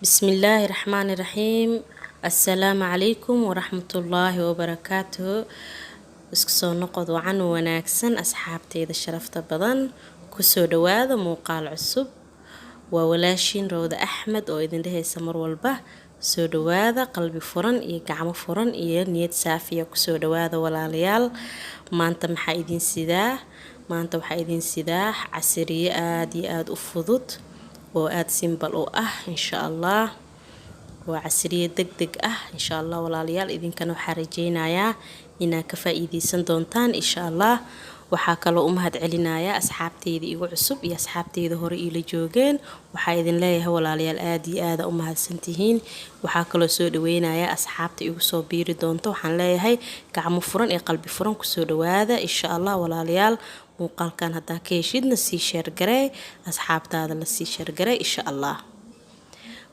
بسم الله الرحمن الرحيم. السلام عليكم ورحمة الله وبركاته. اسكسو نقض عن وناكسن أصحابتي إذا شرفت بدن كسو دواذا موقال عصب وولاشين رود أحمد وإذن ده سمر والبه سو دواذا قلبي فرن إيه قعم فرن إيه نيت سافية كسو دواذا ولا ليال ما أنت محايدين سداه ما أنت محايدين سداه عسرية آد أفضت وآد سيمبل إن شاء الله وعسرية دق إن شاء الله ولا ليال إذن كانوا حرجينا يا إنا كفايدي سندونتان إن شاء الله waxaa kaloo u mahad celinaya asxaabteyda igu cusub iyo asxaabteyda hore ila joogeen waxaa idin leeyahay walaalayaal aad iyo aad u mahadsantihiin waxaa kaloo soo dhaweynaya asxaabta igu soo biiri doonto waxaan leeyahay gacmo furan iyo qalbi furan ku soo dhawaada insha Allah walaalayaal muuqaalkan hadaa ka heshidna sii share garee asxaabtaada la sii share garee insha Allah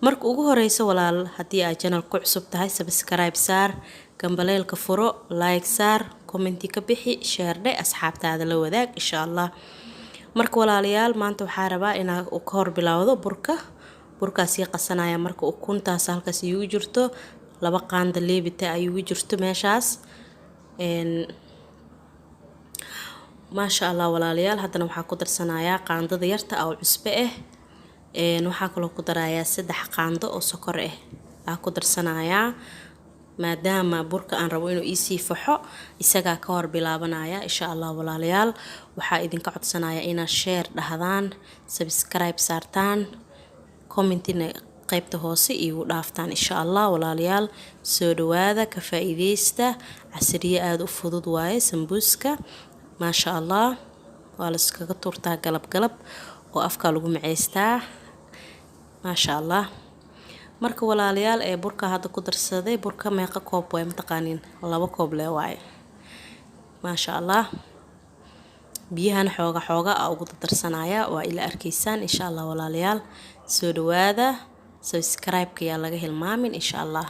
marka ugu horeysa walaal hadii aad channel ku cusub tahay subscribe saar gambaleelka furo like saar commenti ka bixi share dhe asxaabtaada la wadaag insha Allah marka walaalayaal maanta waxaa rabaa inaan ka hor bilaawdo burkaasi qasanaya marka ukuntaas halkaas igu jirto laba qaanda leebita ayuu jirto meeshaas maasha Allah walaalayaal haddana waxaa ku darsanayaa qaandada yarta oo cusbe waxaa kaloo ku darayaa 3 qaando oo sokor ku darsanayaa maadaama burka aan rabo inuu ii faxo isaga ka hor bilaabanaya insha Allah walaalayaal waxaa idinka codsanayaa inaad share dhahdaan subscribe saartaan commentina qaybta hoose igu dhaaftaan insha Allah walaalayaal soo dhawaada ka faa'iideysta casriye aad u fudud waaye sambuuska maasha Allah waa la iskaga turtaa galab oo afka lagu maceystaa maasha Allah marka walaalayaal burka hadda ku darsaday burka meeqa koob way mataqaanin 2 koob lee waaye maasha Allah biyahan xooga ugu darsanaya waa ila arkaysaan insha Allah walaalayaal soo dhawaada subscribe-ka yaa laga hilmaamin insha Allah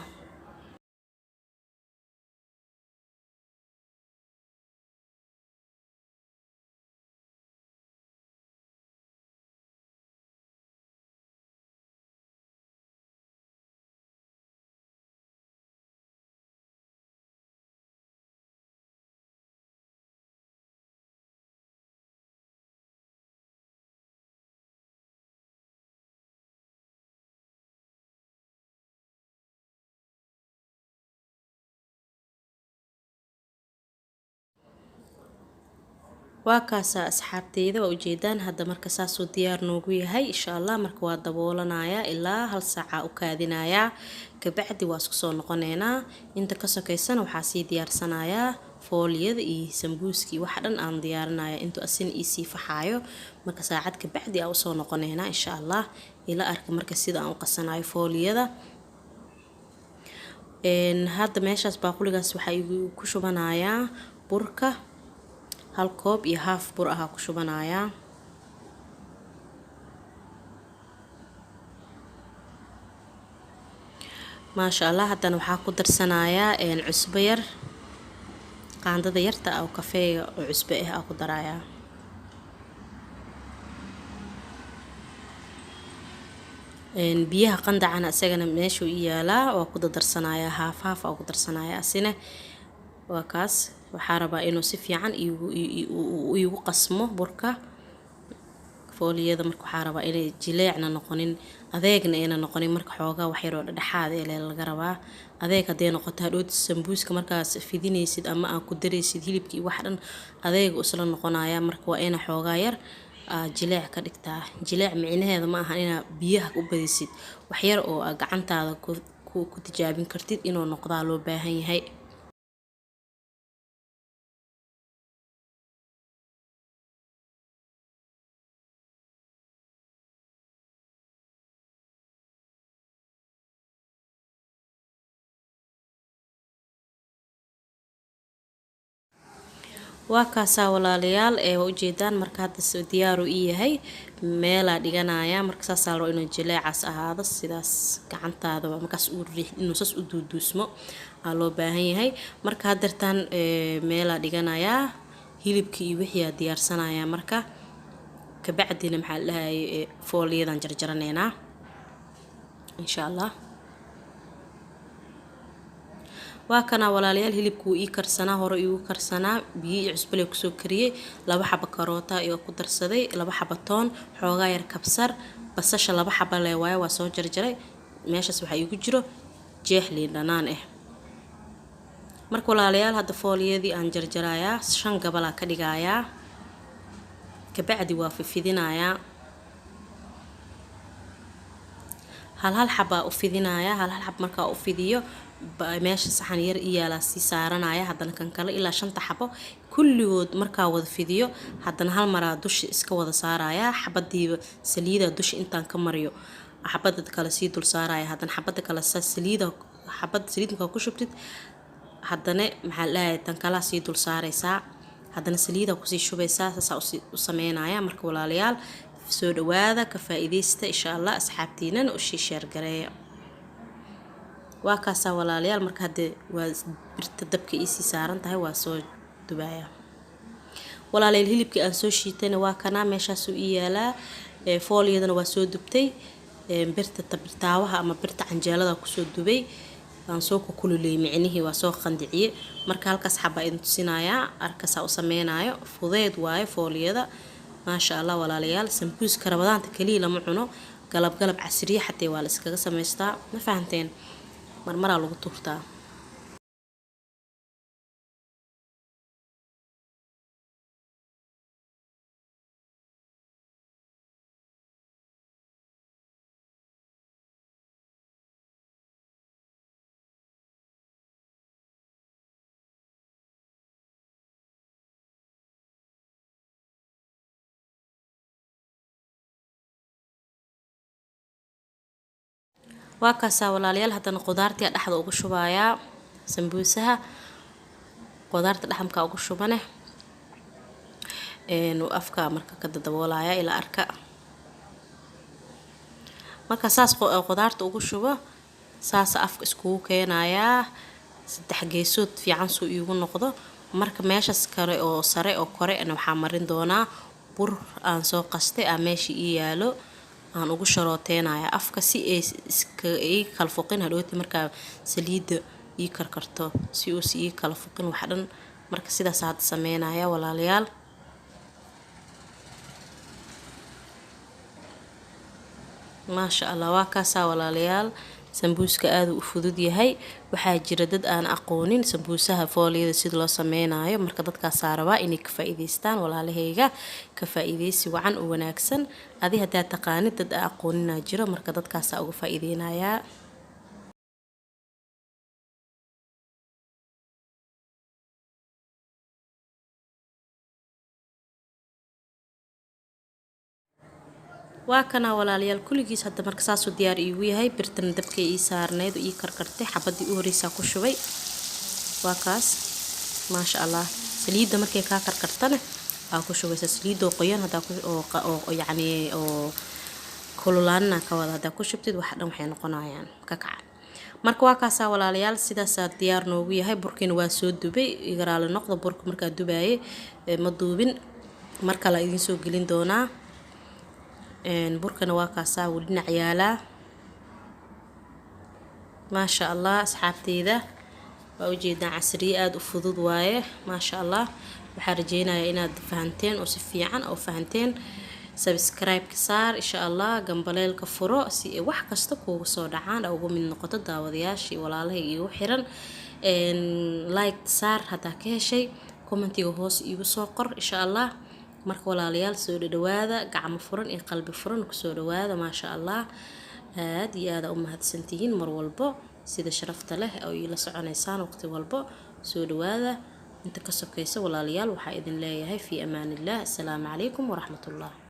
وكاسا أصحابتيدا وجيدان هذا مركز ساسو ديار نوغوي هاي إن شاء الله مركوا دبولنايا إلا هل ساعة وكادنايا كبعد واسكسو نقنينا انت كسو كيسان وحاسي ديار سنايا فوليد إي سمبوسكي وحدن آن ديارنايا انتو أسين إيسي فحايو مركز ساعات كبعد أو سو نقنينا إن شاء الله إلا أرك مركز سيدا أن قصنايا فوليدا إن هذا ماشاس باقوليغاس وحايو كشوبانايا بركة hal koob iyo half bur ah ku shubanaya maasha Allah haddana waxaa ku darsanayaa cusbo yar qaandada yarta oo kafeega oo cusbo ku daraya biyaha qandacana isagana meeshu yaala waa ku darsanayaa half oo ku darsanayaa asina waa kaas waxaa rabaa inuu si fiican igu qasmo burka fooliyada marka waxaa rabaa inay jileecna noqonin adeegna ayna noqonin marka xoogaa wax yar oo dhexaad laga rabaa adeeg haday noqoto hadhood sambuuska markaas fidinaysid ama aan ku dareysid hilibkii wax dhan adeeg isla noqonaya marka waa ina xoogaa yar jileec ka dhigtaa jileec micnaheedu ma aha ina biyaha u badisid wax yar oo gacantaada ku tijaabin kartid inuu noqdaa loo baahan yahay وكاسا walaalayaal ujeedaan marka hadda soo diyaar u yahay meel dhiganaya marka saasalo inuu jileecas ahaado sidaas gacantaada markaas uu riix inuu saas u duudusmo loo baahan yahay marka hadartan meel dhiganaya hilibkii wixii diyaarsanaya marka ka bacdina maxaa la dhahay fooliyadan jarjaraneena insha allah. waa kana walaalayaal hilibku ii karsanaa hore igu karsanaa biyo iyo cusbo leh kusoo kariyay 2 xabo karoota iyo ku darsaday 2 xabo toon xoogaa yar kabsar basasha 2 xabo leh waaye waa soo jarjaray meeshaas waxa igu jiro jeex liin dhanaan ah marka walaalayaal hadda fooliyadii aan jarjarayaa 5 gabal ka dhigayaa kabacdi waa fidinayaa hal xaba u fidinayaa hal xab marka u fidiyo meesha saxan yar iyaala si saaranaya haddana kan kale ilaa 5 xabo kulligood marka wada fidiyo haddana hal mar dusha iska wada saaraya xabadiiba saliida dusha intaan ka mariyo xabada kale si dul saaraya haddana xabada kale saliida xabad saliid marka ku shubtid haddana maxaa la tan kala si dul saaraysa haddana saliida ku sii shubaysaa saas u sameynaya marka walaalayaal soo dhawaada ka faa'iideysta insha Allah asxaabtiina oo share gareeya waa kaasa walaalayaal marka hadda waa birta dabka ii saaran tahay waa soo dubaya walaalayaal hilibkii aan soo shiitayna waa kana meeshaas uu yaalaa fooliyadana waa soo dubtay birta tabtaawaha ama birta canjeelada ku soo dubay aan soo ku kululay micnihii waa soo qandiciyay marka halkaas xaba in tusinaya arkasa u sameeynaayo fudeed waaye fooliyada ma sha Allah walaalayaal sambuus karabadaanta kaliya lama cuno galab casriye xatee waa la iskaga sameystaa ma fahanteen marmara lagu turtaa waa kaasa walaalayaal haddana qudaartii dhaxda ugu shubayaa sambuusaha qudaarta dhaxamka ugu shubane afka marka ka daboolaya ila arka marka saas qudaarta ugu shubo saas afka isku keenaya 3 geesood fiican soo iigu noqdo marka meeshas kale oo sare oo kore ana waxa marin doonaa bur aan soo qastay meeshii ii yaalo aan ugu sharooteynaya afka si ay kala foqin hadhooti marka saliida ii karkarto si uu si kala foqin wax dhan marka sidaas aad sameynaya walaalayaal ma sha Allah waa kaasa walaalayaal sambuuska aad u fudud yahay waxa jira dad aan aqoonin sambuusaha fooliyada sida loo sameeynaayo marka dadkaas saaraba inay ka faa'iideystaan walaalahayga ka faa'iideysi wacan oo wanaagsan adii hadaa taqaanid dad aqoonina jiro marka dadkaas uga faa'iideynaya waa kana walaalayaal kulligiis hadda marka saas u diyaar iigu yahay birtan dabka ii saarneed ii karkartay xabadii u horeysa ku shubay waa kaas ma sha Allah saliida markay ka karkartana aa ku shubaysa saliido qoyan hada ku oo yaani oo kululaana ka wada hada ku shubtid wax dhan waxay noqonayaan ka kac marka waa kaas walaalayaal sidaas diyaar noogu yahay burkina waa soo dubay igaraale noqdo burka marka dubaayay ma duubin marka la idin soo gelin doonaa burkana waa kaasa uu dhinac yaala ma sha Allah asxaabteeda waa ujeedaan casriye aad u fudud waaye ma sha Allah waxa rajeynayaa inaad fahanteen oo si fiican oo fahanteen subscribe ka saar insha Allah gambaleelka furo si wax kasta kuugu soo dhacaan oo ugu mid noqoto daawadayaashii walaalahay igu xiran like saar hadaa ka heshay commentiga hoos iigu soo qor insha Allah marka walaalayaal soo dhawaada gacmo furan iyo qalbi furan ku soo dhawaada ma sha Allah aad iyo aad u mahadsantihiin mar walbo sida sharafta leh oo ila soconaysaan waqti walbo soo dhawaada inta ka sokaysa walaalayaal waxa idin leeyahay fi amaanillah assalaamu calaykum wa rahmatullah